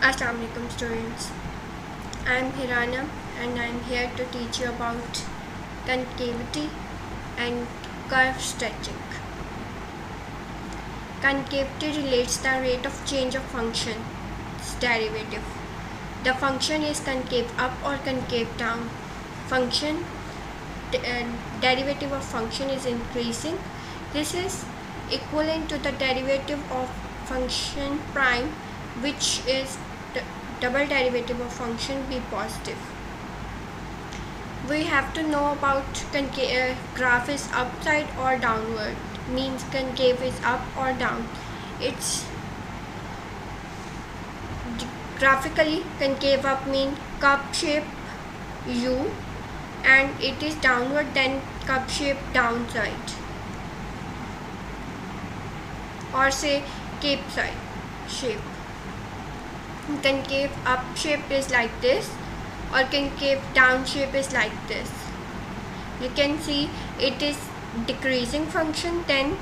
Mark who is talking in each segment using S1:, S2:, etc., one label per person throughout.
S1: Assalamu alaikum students. I am Hirana and I am here to teach you about concavity and curve stretching. Concavity relates the rate of change of function's derivative. The function is concave up or concave down. Derivative of function is increasing. This is equivalent to the derivative of function prime, which is the double derivative of function be positive. We have to know about graph is upside or downward, means concave is up or down. It's graphically concave up mean cup shape U, and it is downward then cup shape downside, or say cape side shape. Concave up shape is like this, or concave down shape is like this. You can see it is decreasing function then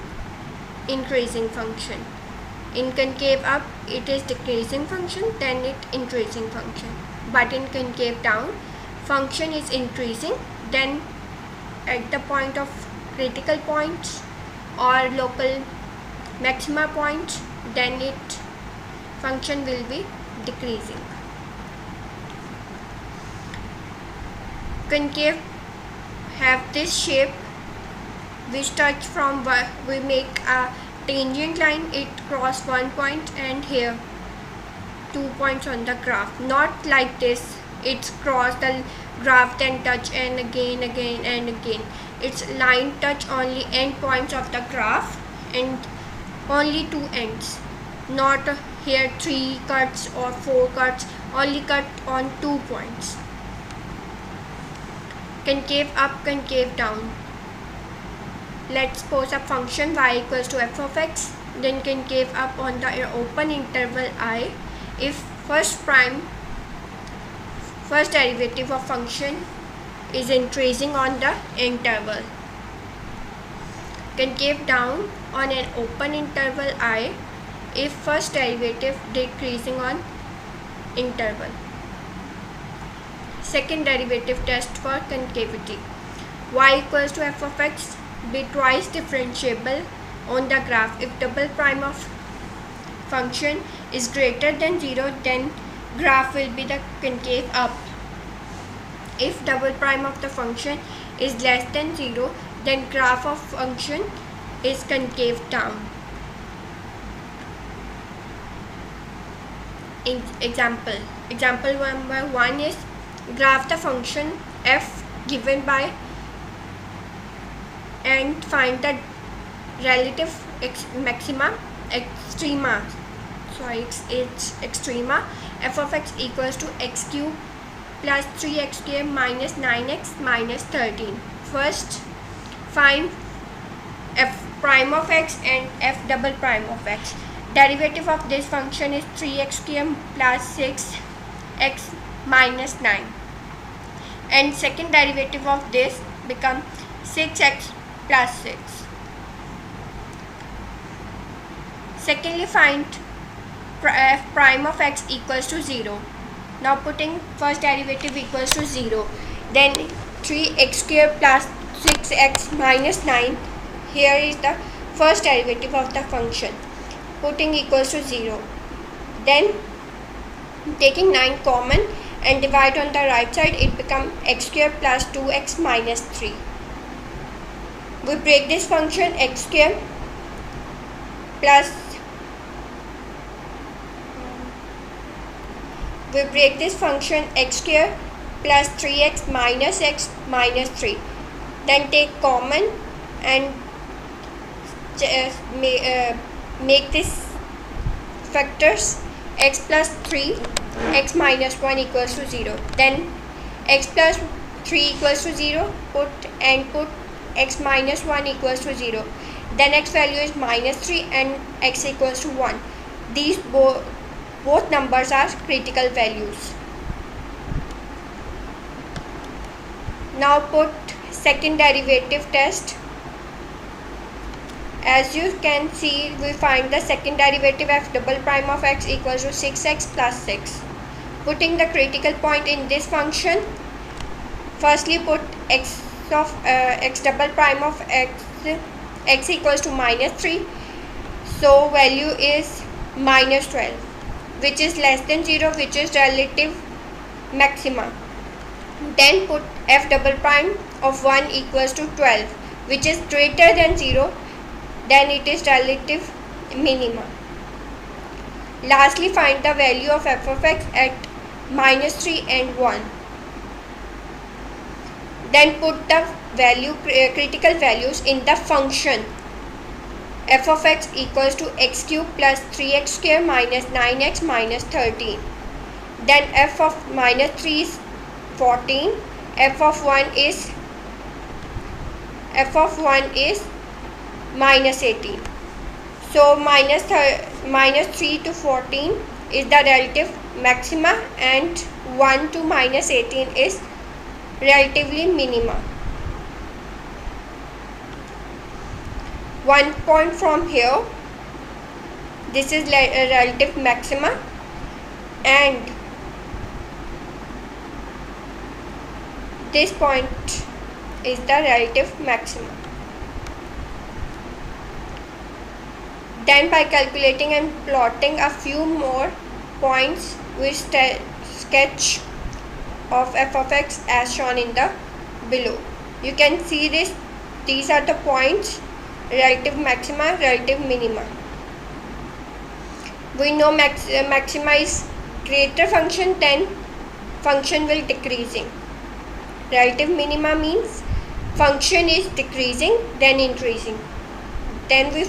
S1: increasing function. In concave up it is decreasing function then it increasing function, but in concave down function is increasing, then at the point of critical points or local maxima point, then it function will be decreasing. Concave have this shape which touch from we make a tangent line, it cross one point and here 2 points on the graph, not like this it's cross the graph then touch and again and again. It's line touch only end points of the graph and only two ends, not here 3 cuts or 4 cuts, only cut on 2 points. Concave up, concave down. Let's suppose a function y equals to f of x, then concave up on the open interval I if first derivative of function is increasing on the interval. Concave down on an open interval I if first derivative decreasing on interval. Second derivative test for concavity. Y equals to f of x be twice differentiable on the graph if double prime of function is greater than 0, then graph will be the concave up. If double prime of the function is less than 0, then graph of function is concave down. Example number 1 is graph the function f given by and find the relative extrema f of x equals to x cube plus 3x square minus 9x minus 13. First find f prime of x and f double prime of x. Derivative of this function is 3x square plus 6x minus 9, and second derivative of this become 6x plus 6. Secondly, find f prime of x equals to 0. Now putting first derivative equals to 0, then 3x square plus 6x minus 9, here is the first derivative of the function, putting equals to 0, then taking 9 common and divide on the right side, it becomes x square plus 2x minus 3. We break this function x square plus we break this function x square plus 3x minus x minus 3, then take common and make this factors x plus 3 x minus 1 equals to 0, then x plus 3 equals to 0, put x minus 1 equals to 0, then x value is minus 3 and x equals to 1. These both numbers are critical values. Now put second derivative test. As you can see, we find the second derivative f double prime of x equals to 6x plus 6. Putting the critical point in this function, firstly put x double prime of x equals to minus 3. So value is minus 12, which is less than 0, which is relative maxima. Then put f double prime of 1 equals to 12, which is greater than 0, then it is relative minima. Lastly, find the value of f of x at minus 3 and 1. Then put the critical values in the function f of x equals to x cube plus 3x square minus 9x minus 13. Then f of minus 3 is 14, f of 1 is minus 18. So minus 3 to 14 is the relative maxima and 1 to minus 18 is relatively minima. 1 point from here, this is relative maxima, and this point is the relative maxima. Then by calculating and plotting a few more points, we sketch of f of x as shown in the below. You can see this. These are the points: relative maxima, relative minima. We know maxima is greater function, then function will decreasing. Relative minima means function is decreasing, then increasing. Then we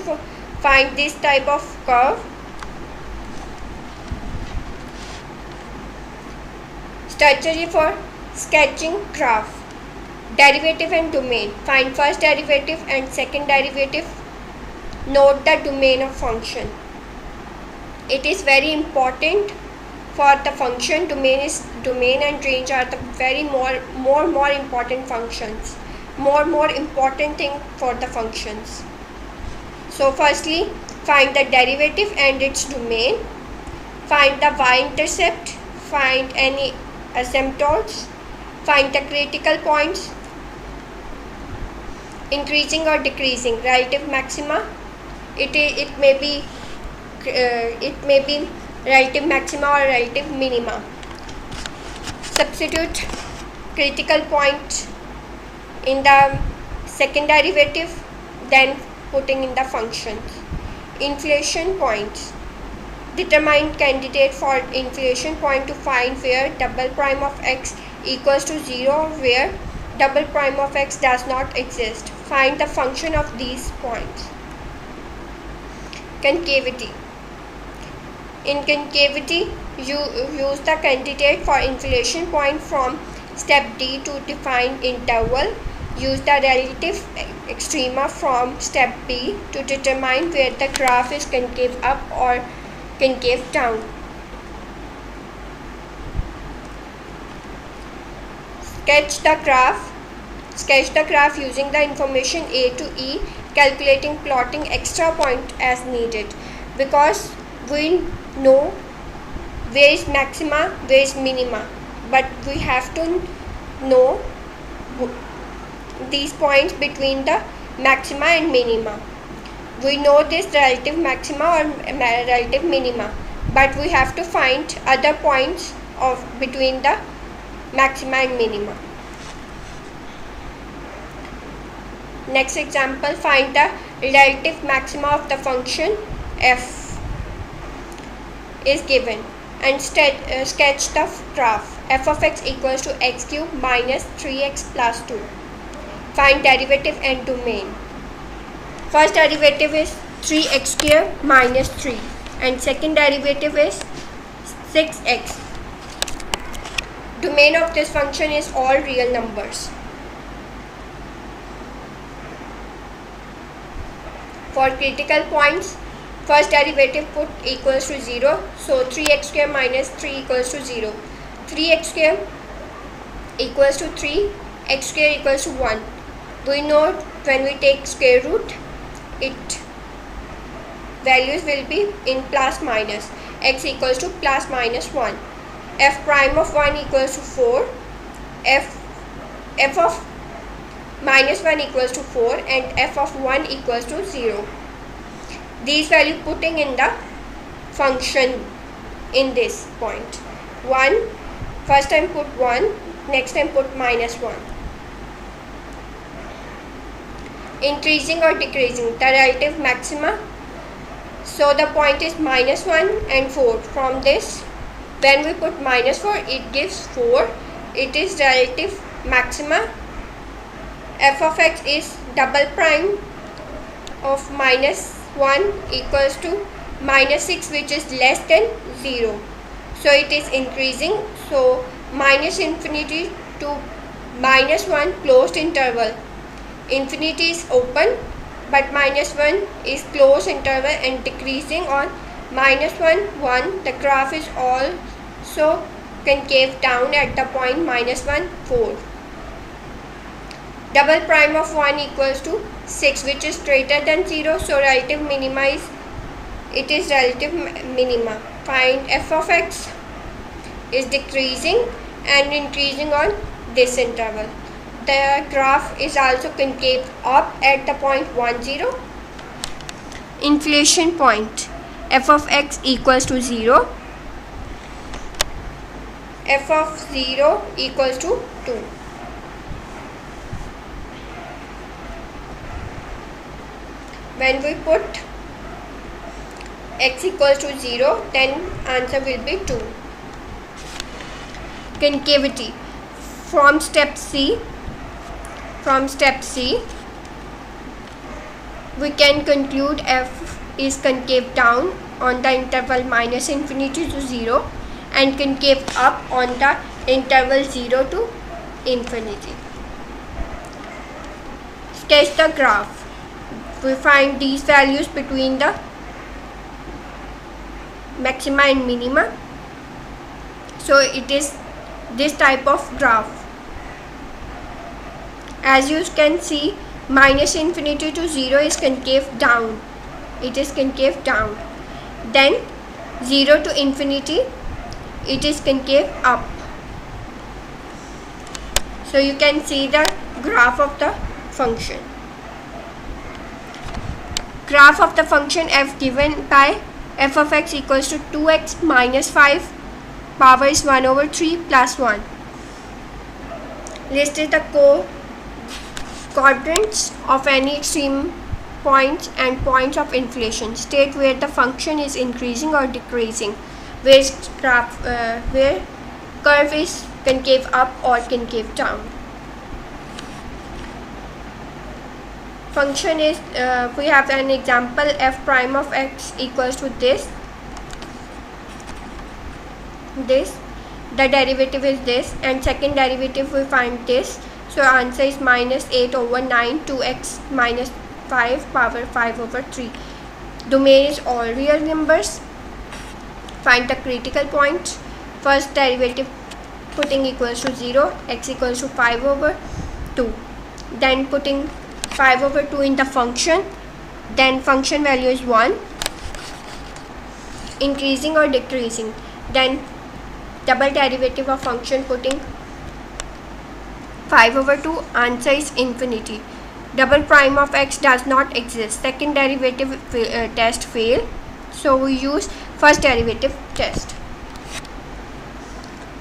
S1: find this type of curve. Strategy for sketching graph. Derivative and domain. Find first derivative and second derivative. Note the domain of function. It is very important for the function. Domain and range are the very more important functions. More important thing for the functions. So firstly, find the derivative and its domain. Find the y-intercept. Find any asymptotes. Find the critical points. Increasing or decreasing relative maxima. It may be relative maxima or relative minima. Substitute critical point in the second derivative, then putting in the functions. Inflation points. Determine candidate for inflation point to find where double prime of x equals to 0, where double prime of x does not exist. Find the function of these points. Concavity. In concavity, you use the candidate for inflation point from step D to define interval. Use the relative extrema from step B to determine where the graph is concave up or concave down. Sketch the graph using the information A to E, calculating, plotting extra point as needed, because we know where is maxima, where is minima, but we have to know these points between the maxima and minima. We know this relative maxima or relative minima, but we have to find other points between the maxima and minima. Next example, find the relative maxima of the function f is given and sketch the graph. F of x equals to x cube minus 3x plus 2. Find derivative and domain. First derivative is 3x square minus 3 and second derivative is 6x. Domain of this function is all real numbers. For critical points, first derivative put equals to 0. So 3x square minus 3 equals to 0. 3x square equals to 3. X square equals to 1. We know when we take square root, it values will be in plus minus. X equals to plus minus 1. F prime of 1 equals to 4. F of minus 1 equals to 4 and f of 1 equals to 0. These value putting in the function in this point. 1, first time put 1, next time put minus 1. Increasing or decreasing the relative maxima. So the point is minus 1 and 4. From this, when we put minus 4, it gives 4. It is relative maxima. F of x is double prime of minus 1 equals to minus 6, which is less than 0. So it is increasing. So minus infinity to minus 1 closed interval. Infinity is open, but minus 1 is closed interval, and decreasing on minus 1, 1. The graph is also concave down at the point minus 1, 4. Double prime of 1 equals to 6, which is greater than 0. So relative minima is, it is relative minima. Find f of x is decreasing and increasing on this interval. The graph is also concave up at the point 1, 0. Inflation point. F of x equals to 0. F of 0 equals to 2. When we put x equals to 0, then answer will be 2. Concavity. From step C, we can conclude f is concave down on the interval minus infinity to 0 and concave up on the interval 0 to infinity. Sketch the graph. We find these values between the maxima and minima. So it is this type of graph. As you can see, minus infinity to 0 is concave down. It is concave down. Then 0 to infinity, it is concave up. So you can see the graph of the function. Graph of the function f given by f of x equals to 2x minus 5, power is 1 over 3 plus 1. Listed the quadrants of any extreme points and points of inflation. State where the function is increasing or decreasing, where curve is concave up or concave down. Function is, we have an example, f prime of x equals to this. The derivative is this, and second derivative we find this. So answer is minus 8 over 9, 2x minus 5 power 5 over 3. Domain is all real numbers. Find the critical point. First derivative putting equals to 0, x equals to 5 over 2. Then putting 5 over 2 in the function. Then function value is 1. Increasing or decreasing. Then double derivative of function putting 5 over 2, answer is infinity. Double prime of x does not exist. Second derivative test fail. So we use first derivative test.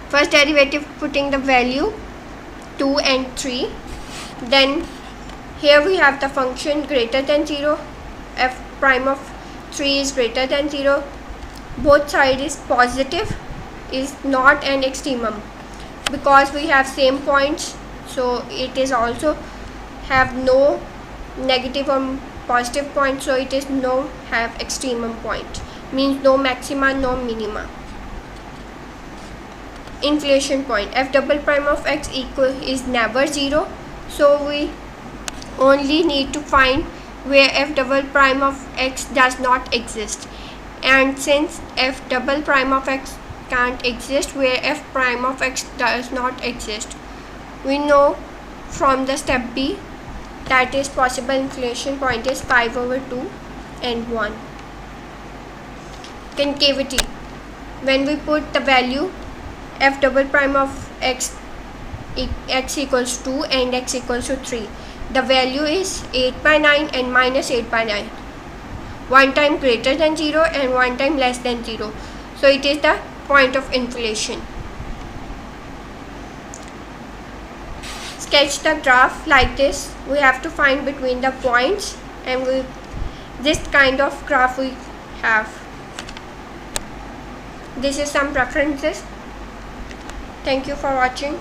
S1: First derivative putting the value 2 and 3. Then here we have the function greater than 0. F prime of 3 is greater than 0. Both sides is positive, is not an extremum. Because we have same points, so it is also have no negative or positive point, so it is no have extremum point, means no maxima, no minima. Inflation point. F double prime of x equal is never 0, so we only need to find where f double prime of x does not exist. And since f double prime of x can't exist where f prime of x does not exist, we know from the step B that is possible inflation point is 5 over 2 and 1. concavity. When we put the value f double prime of x equals 2 and x equals to 3, the value is 8 by 9 and minus 8 by 9. One time greater than 0 and one time less than 0. So it is the point of inflation. Sketch the graph like this. We have to find between the points, and this kind of graph we have. This is some references. Thank you for watching.